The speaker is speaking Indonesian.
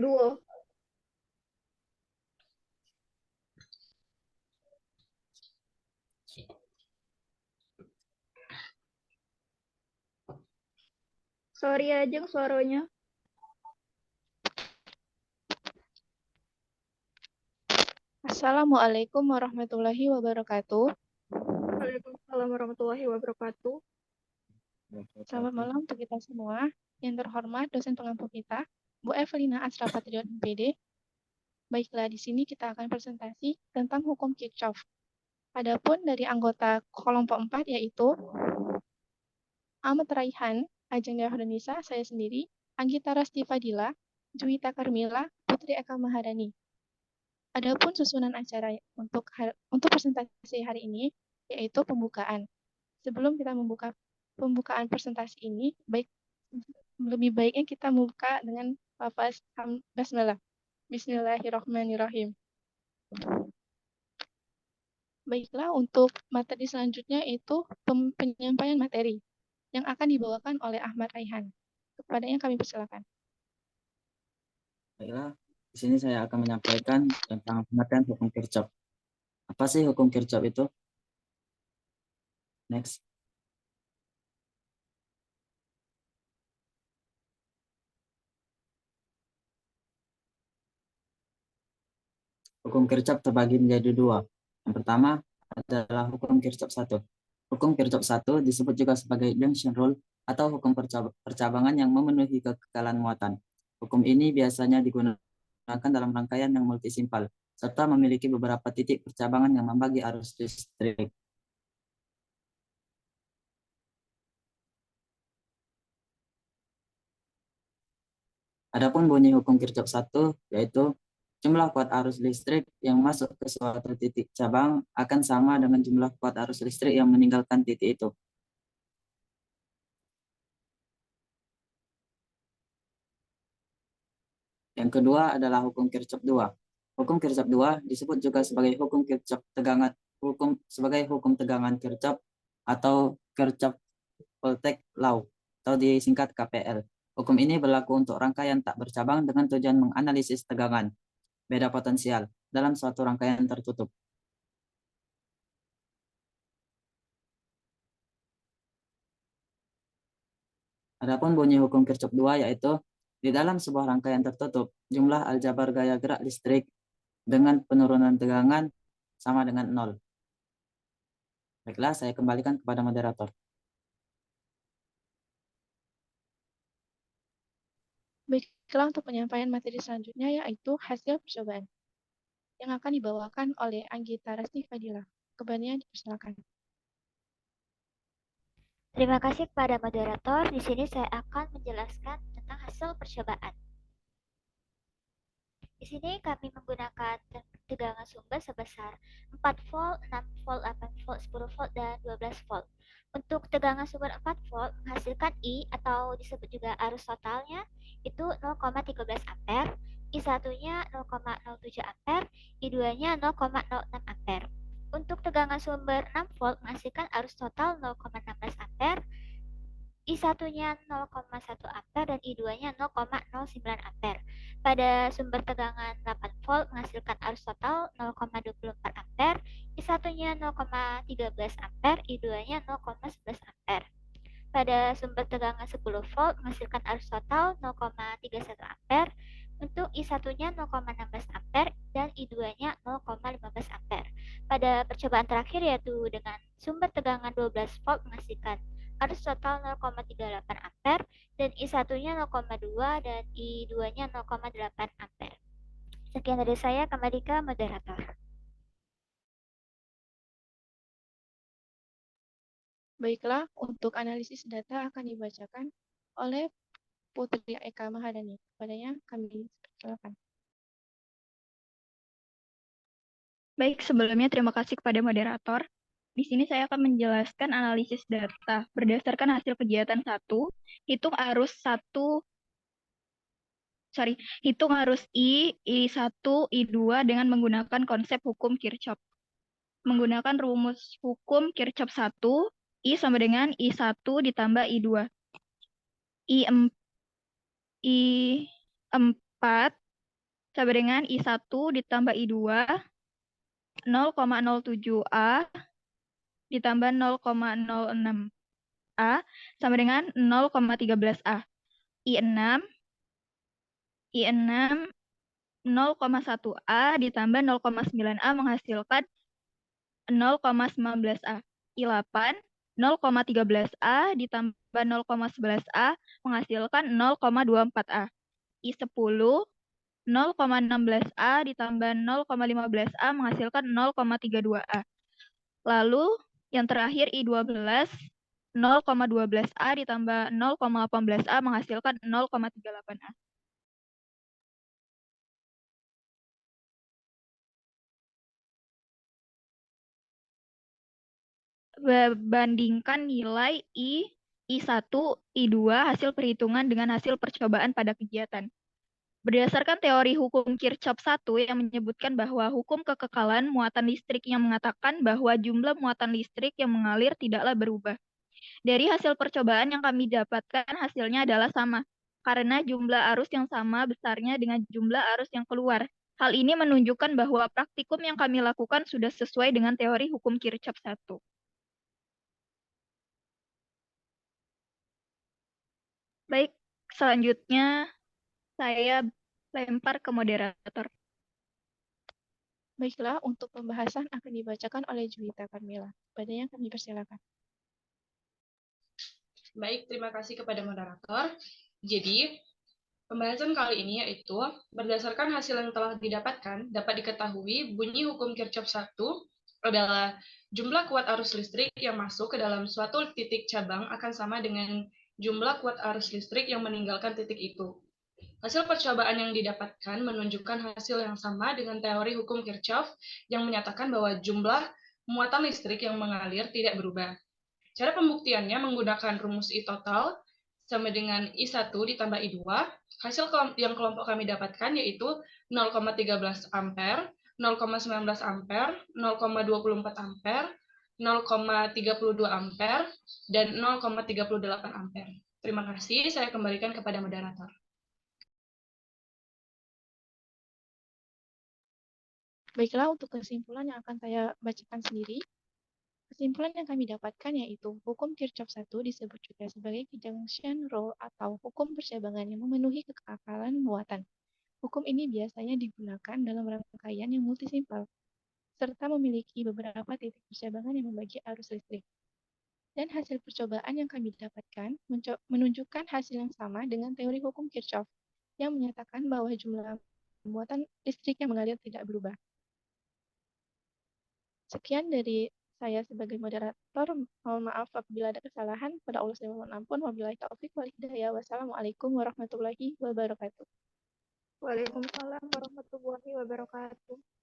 2. Sorry aja suaranya. Assalamualaikum warahmatullahi wabarakatuh. Waalaikumsalam warahmatullahi wabarakatuh. Selamat malam untuk kita semua. Yang terhormat dosen pengampu kita, Bu Evelina Asrafatidon MPD. Baiklah, di sini kita akan presentasi tentang hukum Kirchhoff. Adapun dari anggota kelompok 4 yaitu Ahmad Raihan, Ajeng Yahdanisa, saya sendiri, Anggita Rasti Fadila, Juwita Karmila, Putri Eka Maharani. Adapun susunan acara untuk presentasi hari ini yaitu pembukaan. Sebelum kita membuka pembukaan presentasi ini, lebih baiknya kita membuka dengan lafaz basmalah. Bismillahirrahmanirrahim. Baiklah, untuk materi selanjutnya itu penyampaian materi yang akan dibawakan oleh Ahmad Raihan. Kepadanya kami persilakan. Baiklah, di sini saya akan menyampaikan tentang pengertian hukum Kirchhoff. Apa sih hukum Kirchhoff itu? Next. Hukum Kirchhoff terbagi menjadi dua. Yang pertama adalah hukum Kirchhoff 1. Hukum Kirchhoff 1 disebut juga sebagai junction rule atau hukum percabangan yang memenuhi kekekalan muatan. Hukum ini biasanya digunakan dalam rangkaian yang multisimpal, serta memiliki beberapa titik percabangan yang membagi arus listrik. Adapun bunyi hukum Kirchhoff 1 yaitu jumlah kuat arus listrik yang masuk ke suatu titik cabang akan sama dengan jumlah kuat arus listrik yang meninggalkan titik itu. Yang kedua adalah hukum Kirchhoff 2. Hukum Kirchhoff 2 disebut juga sebagai hukum Kirchhoff tegangan Kirchhoff atau Kirchhoff Voltage Law atau disingkat KPL. Hukum ini berlaku untuk rangkaian tak bercabang dengan tujuan menganalisis tegangan beda potensial dalam suatu rangkaian tertutup. Adapun bunyi hukum Kirchhoff 2 yaitu di dalam sebuah rangkaian tertutup, jumlah aljabar gaya gerak listrik dengan penurunan tegangan sama dengan 0. Baiklah, saya kembalikan kepada moderator. Baiklah, untuk penyampaian materi selanjutnya yaitu hasil percobaan yang akan dibawakan oleh Anggita Rasti Fadila. Kepadanya dipersilakan. Terima kasih kepada moderator. Di sini saya akan menjelaskan tentang hasil percobaan. Di sini kami menggunakan tegangan sumber sebesar 4 volt, 6 volt, 8 volt, 10 volt, dan 12 volt. Untuk tegangan sumber 4 volt menghasilkan I atau disebut juga arus totalnya itu 0,13 ampere, I1-nya 0,07 ampere, I2-nya 0,06 ampere. Untuk tegangan sumber 6 volt menghasilkan arus total 0,16 ampere, I1-nya 0,1 ampere dan I2-nya 0,09 ampere. Pada sumber tegangan 8 volt menghasilkan arus total 0,24 ampere, I1-nya 0,13 ampere, I2-nya 0,11 ampere. Pada sumber tegangan 10 volt menghasilkan arus total 0,31 ampere, untuk I1-nya 0,16 ampere dan I2-nya 0,15 ampere. Pada percobaan terakhir yaitu dengan sumber tegangan 12 volt menghasilkan arus total 0,38 ampere dan I1-nya 0,2 dan I2-nya 0,8 ampere. Sekian dari saya, kembali ke moderator. Baiklah, untuk analisis data akan dibacakan oleh Putri Eka Maharani. Kepadanya kami persilakan. Baik, sebelumnya terima kasih kepada moderator. Di sini saya akan menjelaskan analisis data. Berdasarkan hasil kegiatan 1, hitung arus I1, I2 dengan menggunakan konsep hukum Kirchhoff. Menggunakan rumus hukum Kirchhoff 1, I sama dengan I1 ditambah I2. I4 sama dengan I1 ditambah I2 0,07A ditambah 0,06A sama dengan 0,13A. I6 0,1A ditambah 0,9A menghasilkan 0,19A. I8 0,13A ditambah 0,11A menghasilkan 0,24A. I10 0,16A ditambah 0,15A menghasilkan 0,32A. Lalu yang terakhir I12 0,12A ditambah 0,18A menghasilkan 0,38A. Bandingkan nilai I1, I2 hasil perhitungan dengan hasil percobaan pada kegiatan. Berdasarkan teori hukum Kirchhoff 1 yang menyebutkan bahwa hukum kekekalan muatan listrik yang mengatakan bahwa jumlah muatan listrik yang mengalir tidaklah berubah. Dari hasil percobaan yang kami dapatkan hasilnya adalah sama, karena jumlah arus yang sama besarnya dengan jumlah arus yang keluar. Hal ini menunjukkan bahwa praktikum yang kami lakukan sudah sesuai dengan teori hukum Kirchhoff 1. Baik, selanjutnya saya lempar ke moderator. Baiklah, untuk pembahasan akan dibacakan oleh Juwita Carmela. Kepadanya kami persilakan. Baik, terima kasih kepada moderator. Jadi, pembahasan kali ini yaitu berdasarkan hasil yang telah didapatkan, dapat diketahui bunyi hukum Kirchhoff 1 adalah jumlah kuat arus listrik yang masuk ke dalam suatu titik cabang akan sama dengan jumlah kuat arus listrik yang meninggalkan titik itu. Hasil percobaan yang didapatkan menunjukkan hasil yang sama dengan teori hukum Kirchhoff yang menyatakan bahwa jumlah muatan listrik yang mengalir tidak berubah. Cara pembuktiannya menggunakan rumus I total sama dengan I1 ditambah I2. Hasil yang kelompok kami dapatkan yaitu 0,13 ampere, 0,19 ampere, 0,24 ampere, 0,32 ampere, dan 0,38 ampere. Terima kasih, saya kembalikan kepada moderator. Baiklah, untuk kesimpulan yang akan saya bacakan sendiri. Kesimpulan yang kami dapatkan yaitu hukum Kirchhoff 1 disebut juga sebagai conjunction rule atau hukum percabangan yang memenuhi kekekalan muatan. Hukum ini biasanya digunakan dalam rangkaian yang multisimpel, serta memiliki beberapa titik percabangan yang membagi arus listrik. Dan hasil percobaan yang kami dapatkan menunjukkan hasil yang sama dengan teori hukum Kirchhoff yang menyatakan bahwa jumlah muatan listrik yang mengalir tidak berubah. Sekian dari saya sebagai moderator. Mohon maaf apabila ada kesalahan. Pada Allah saya mohon ampun. Wabillahi taufiq wal hidayah. Wassalamualaikum warahmatullahi wabarakatuh. Waalaikumsalam warahmatullahi wabarakatuh.